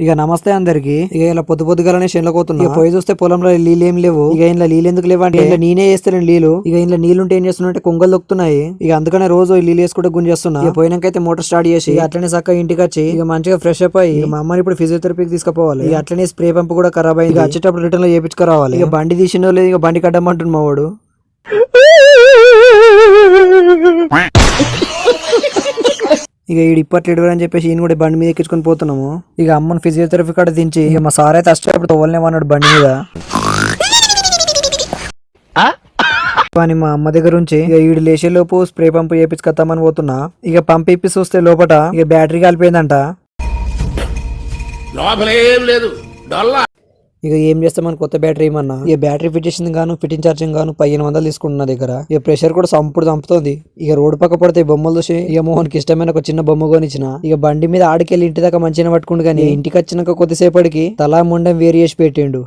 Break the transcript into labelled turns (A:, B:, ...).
A: ఇక నమస్తే అందరికి. ఇక ఇలా పొద్దు పొద్దుగాలనే పోతున్నా. ఇక పోయి చూస్తే పొలంలో నీళ్ళు ఏం లేవు. ఇక ఇంట్లో నీళ్ళు ఎందుకు లేవంటే ఇలా నేనే వేస్తాను నీళ్ళు. ఇక ఇంట్లో నీళ్ళుంటే ఏం చేస్తున్నా అంటే కొంగలు దొక్కుతున్నాయి. ఇక అందుకనే రోజు వీళ్ళు వేసుకుంటే గుంజేస్తున్నా. ఇక పోయినాకైతే మోటార్ స్టార్ట్ చేసి అట్లనే చక్కగా ఇంటికి వచ్చి ఇక మంచిగా ఫ్రెష్ అప్ అయ్యి ఇక మా అమ్మని ఇప్పుడు ఫిజియోథెరపీకి తీసుకుపోవాలి. ఇక అట్లనే స్ప్రే పంప్ కూడా ఖరాబ్ అయింది. ఇక వచ్చేటప్పుడు రిటర్న్ లో చేపించుకురావాలి. ఇక బండి తీసినో లేదు, ఇక బండి కట్టమంటుంది మా వాడు. ఇక ఈడు ఇప్పట్లేడు అని చెప్పేసి ఈయన కూడా బండి మీద ఎక్కించుకొని పోతున్నాము. ఇక అమ్మని ఫిజియోథెరపీ కాడ దించి ఇక మా సార్ అయితే అష్టప్పుడు తోలనేమన్నాడు బండి మీద. కానీ మా అమ్మ దగ్గర నుంచి ఇక ఈడు లేచే లోపు స్ప్రే పంప్ చేపించుకొద్దామని పోతున్నా. ఇక పంప్ ఇప్పి చూస్తే లోపట ఇక బ్యాటరీ కాలిపోయిందంట. ఇక ఏం చేస్తామని కొత్త బ్యాటరీ ఏమన్నా ఇక బ్యాటరీ ఫిట్ చేసింది గాను ఫిట్టింగ్ ఛార్జింగ్ గాను 1500 తీసుకుంటున్నా దగ్గర. ఇక ప్రెషర్ కూడా చంపుతుంది. ఇక రోడ్డు పక్క పడితే బొమ్మలు చూసి ఇక మోహన్కి ఇష్టమైన ఒక చిన్న బొమ్మ కొనిచ్చిన. ఇక బండి మీద ఆడికెళ్ళి ఇంటి దాకా మంచిగా పట్టుకుండు కానీ ఇంటికి వచ్చినాక కొద్దిసేపటికి తలా ముండం వేరు చేసి పెట్టిండు.